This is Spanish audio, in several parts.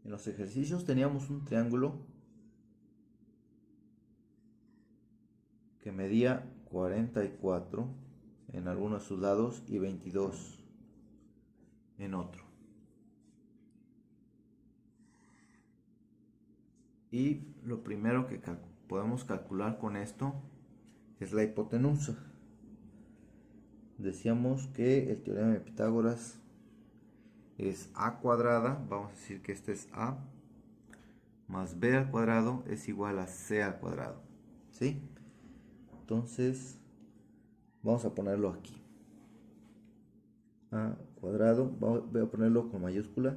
En los ejercicios teníamos un triángulo que medía 44 en algunos de sus lados y 22 en otro. Y lo primero que podemos calcular con esto es la hipotenusa. Decíamos que el teorema de Pitágoras es a cuadrada, vamos a decir que este es a, más b al cuadrado es igual a c al cuadrado, ¿sí? Entonces vamos a ponerlo aquí, a cuadrado, voy a ponerlo con mayúscula,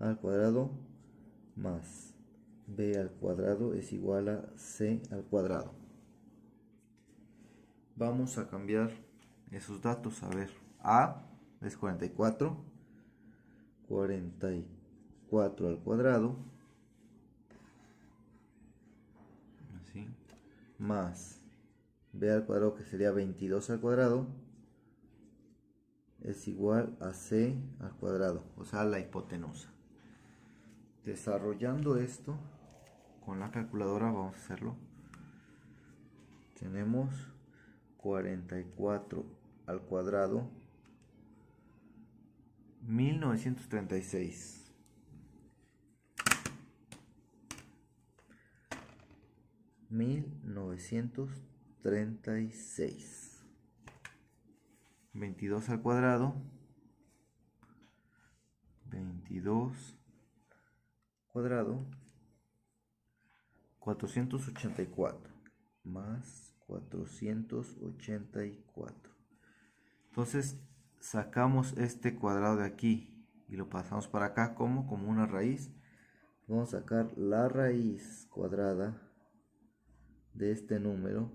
a al cuadrado más b al cuadrado es igual a c al cuadrado. Vamos a cambiar esos datos, a ver, a es 44 al cuadrado, así, más b al cuadrado, que sería 22 al cuadrado, es igual a c al cuadrado, o sea, la hipotenusa. Desarrollando esto con la calculadora, vamos a hacerlo. Tenemos 44 al cuadrado, 1936. 1936. 22 al cuadrado, 22 cuadrado, 484 más 484. Entonces sacamos este cuadrado de aquí y lo pasamos para acá como una raíz. Vamos a sacar la raíz cuadrada de este número,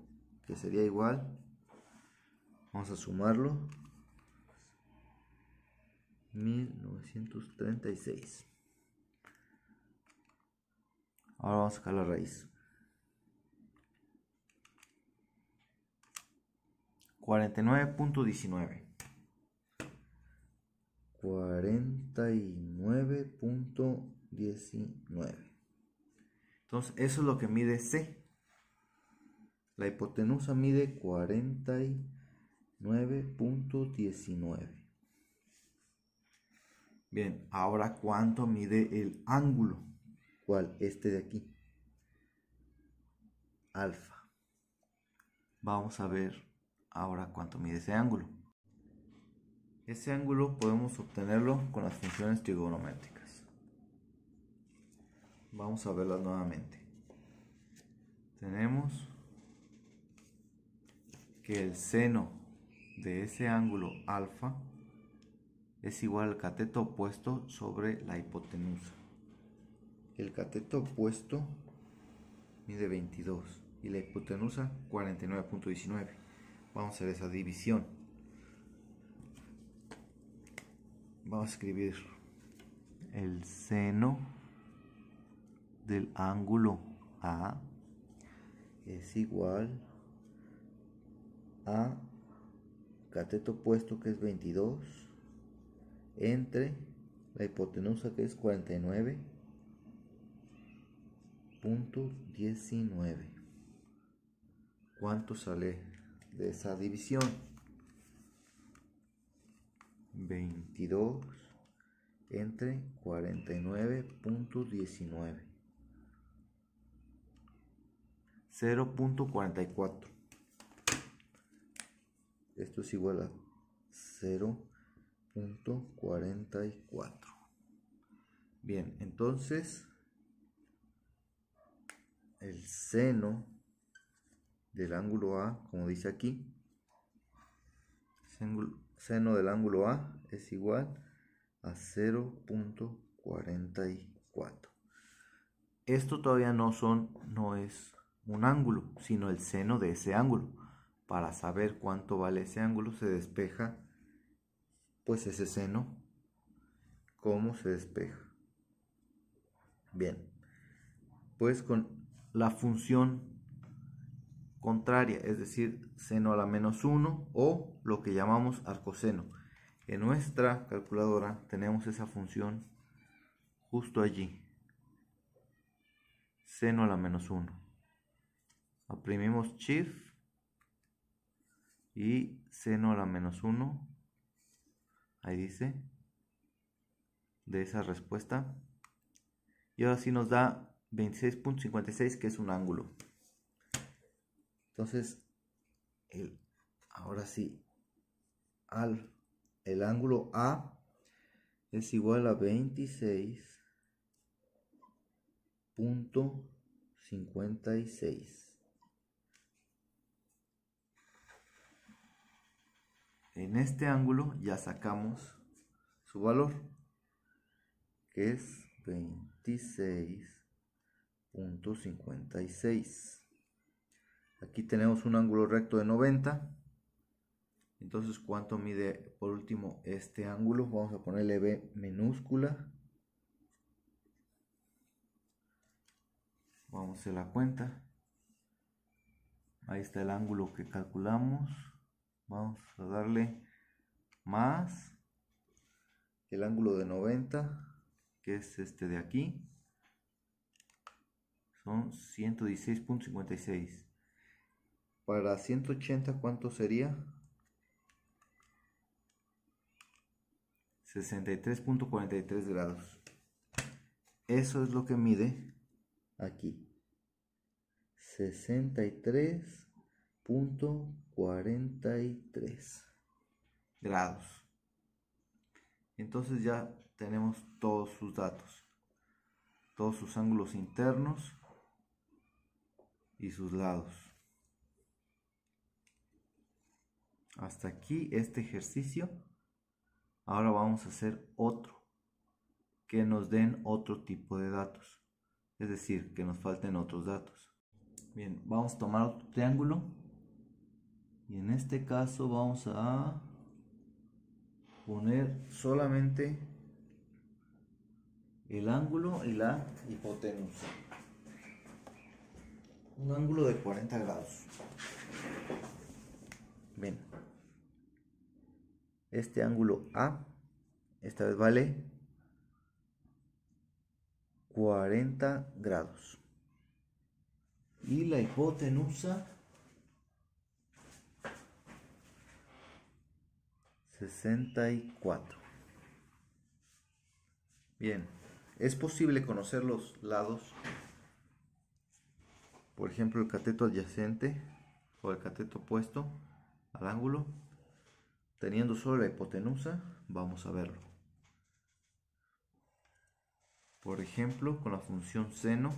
que sería igual, vamos a sumarlo, 1936. Ahora vamos a sacar la raíz. 49.19. 49.19. Entonces eso es lo que mide C. La hipotenusa mide 49.19. Bien, ahora ¿cuánto mide el ángulo? ¿Cuál? Este de aquí. Alfa. Vamos a ver ahora cuánto mide ese ángulo. Ese ángulo podemos obtenerlo con las funciones trigonométricas. Vamos a verlas nuevamente. Tenemos que el seno de ese ángulo alfa es igual al cateto opuesto sobre la hipotenusa. El cateto opuesto mide 22 y la hipotenusa 49.19. Vamos a hacer esa división. Vamos a escribir el seno del ángulo A es igual a cateto opuesto, que es 22, entre la hipotenusa, que es 49.19. ¿Cuánto sale de esa división? 22 entre 49.19. 0.44. Esto es igual a 0.44. Bien, entonces el seno del ángulo A, como dice aquí, seno del ángulo A es igual a 0.44. Esto todavía no es un ángulo, sino el seno de ese ángulo. Para saber cuánto vale ese ángulo, se despeja pues ese seno. ¿Cómo se despeja? Bien, pues con la función contraria, es decir, seno a la menos 1 o lo que llamamos arcoseno. En nuestra calculadora tenemos esa función justo allí. Seno a la menos 1. Oprimimos Shift y seno a la menos 1. Ahí dice. De esa respuesta. Y ahora sí nos da 26.56, que es un ángulo. Entonces, ahora sí, el ángulo A es igual a 26.56. En este ángulo ya sacamos su valor, que es 26.56. Aquí tenemos un ángulo recto de 90. Entonces, ¿cuánto mide por último este ángulo? Vamos a ponerle B minúscula. Vamos a hacer la cuenta. Ahí está el ángulo que calculamos. Vamos a darle más el ángulo de 90, que es este de aquí. Son 116.56. Para 180, ¿cuánto sería? 63.43 grados. Eso es lo que mide aquí. 63.43 grados. Entonces ya tenemos todos sus datos, todos sus ángulos internos y sus lados. Hasta aquí este ejercicio. Ahora vamos a hacer otro, que nos den otro tipo de datos, es decir, que nos falten otros datos. Bien, vamos a tomar otro triángulo y en este caso vamos a poner solamente el ángulo y la hipotenusa. Un ángulo de 40 grados. Bien, este ángulo A esta vez vale 40 grados y la hipotenusa 64. Bien, es posible conocer los lados, por ejemplo el cateto adyacente o el cateto opuesto al ángulo, teniendo solo la hipotenusa. Vamos a verlo. Por ejemplo, con la función seno,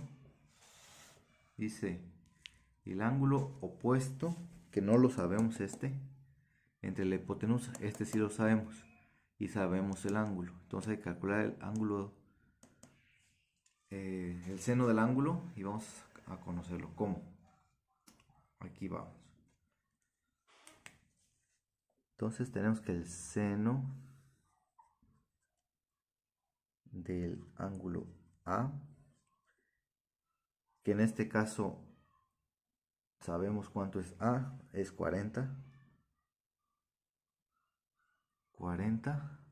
dice el ángulo opuesto, que no lo sabemos entre la hipotenusa, sí lo sabemos, y sabemos el ángulo. Entonces hay que calcular el ángulo, el seno del ángulo, y vamos a conocerlo. ¿Cómo? Aquí vamos. Entonces tenemos que el seno del ángulo A, que en este caso sabemos cuánto es A, es 40. 40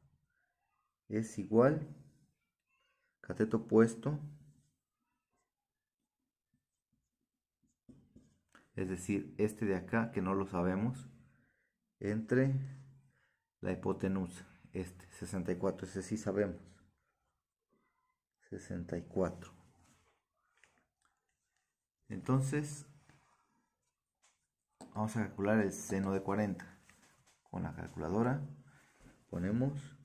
es igual, cateto opuesto, es decir, este de acá, que no lo sabemos, entre la hipotenusa, 64, ese sí sabemos, 64. Entonces, vamos a calcular el seno de 40. Con la calculadora ponemos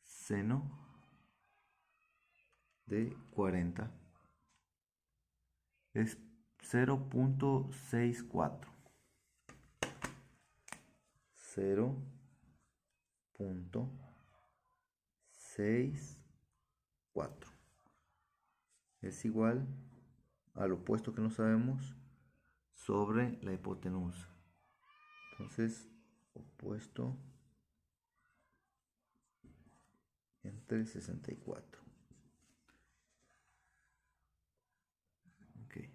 seno de 40. Es 0.64. 0.64 es igual al opuesto que no sabemos sobre la hipotenusa. Entonces, opuesto entre 64. Okay.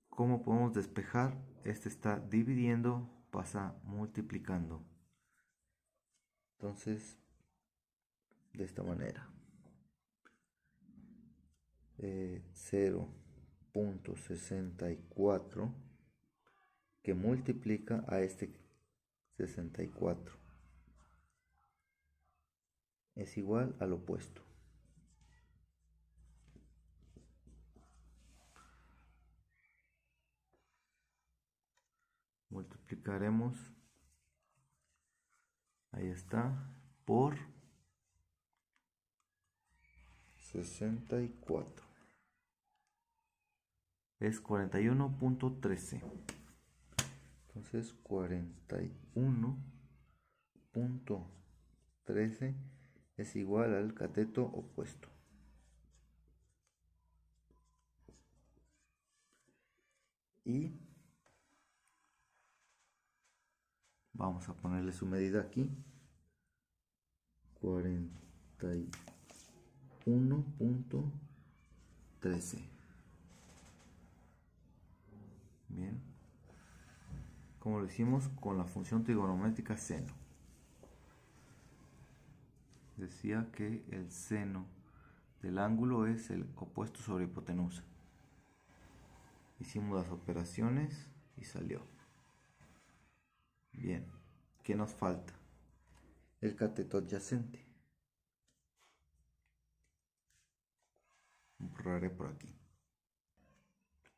¿Cómo podemos despejar? Este está dividiendo, pasa multiplicando. Entonces, de esta manera. 0.64 que multiplica a este 64 es igual al opuesto. Multiplicaremos, ahí está, por 64. Es 41.13. Entonces 41.13 es igual al cateto opuesto. Y vamos a ponerle su medida aquí. 41.13. Bien. Como lo hicimos con la función trigonométrica seno. Decía que el seno del ángulo es el opuesto sobre hipotenusa. Hicimos las operaciones y salió. Bien, ¿qué nos falta? El cateto adyacente. Borraré por aquí.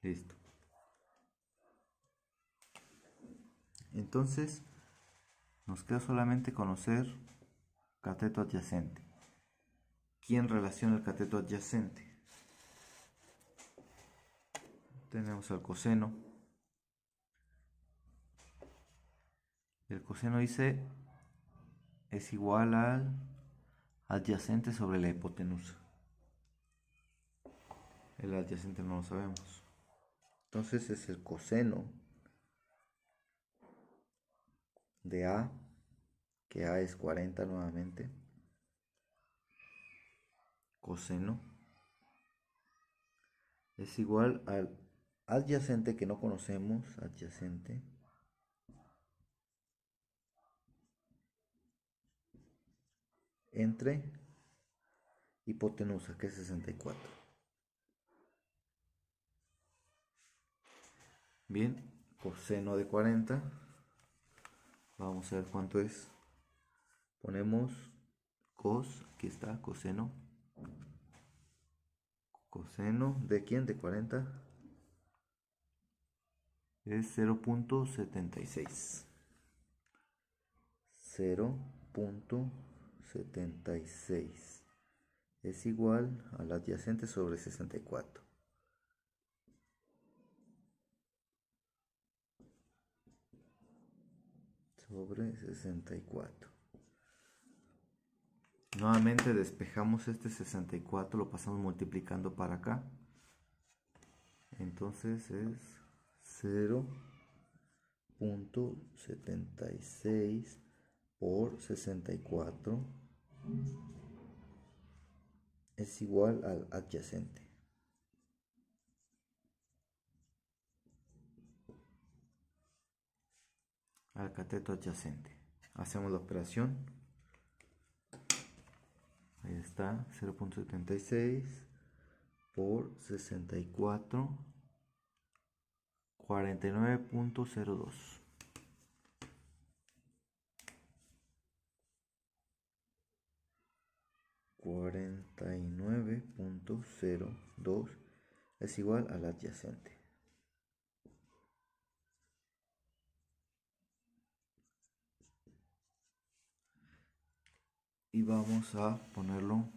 Listo. Entonces, nos queda solamente conocer cateto adyacente. ¿Quién relaciona el cateto adyacente? Tenemos el coseno. El coseno dice es igual al adyacente sobre la hipotenusa. El adyacente no lo sabemos. Entonces es el coseno de A, que A es 40 nuevamente. Coseno es igual al adyacente que no conocemos, adyacente, entre hipotenusa, que es 64. Bien, coseno de 40, vamos a ver cuánto es. Ponemos cos, aquí está, coseno. Coseno de ¿quién? De 40 es 0.76. 0.76 es igual al adyacente sobre 64. Sobre 64. Nuevamente despejamos este 64, lo pasamos multiplicando para acá. Entonces es 0.76 por 64 es igual al adyacente. Al cateto adyacente. Hacemos la operación. Ahí está, 0.76 por 64, 49.02. 49.02 es igual al adyacente. Y vamos a ponerlo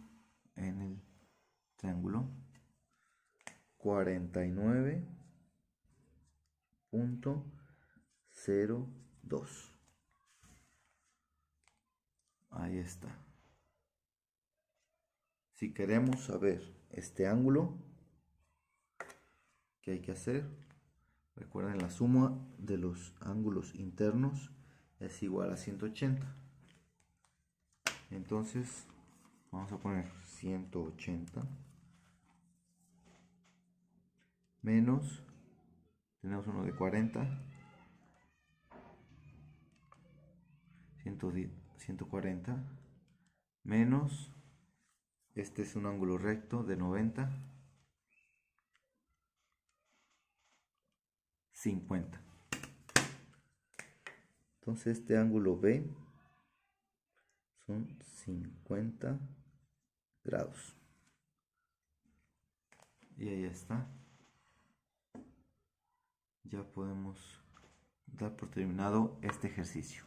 en el triángulo. 49.02. Ahí está. Si queremos saber este ángulo, ¿qué hay que hacer? Recuerden, la suma de los ángulos internos es igual a 180. Entonces vamos a poner 180 menos, tenemos uno de 40, 140 menos, este es un ángulo recto de 90, 50. Entonces este ángulo B son 50 grados. Y ahí está. Ya podemos dar por terminado este ejercicio.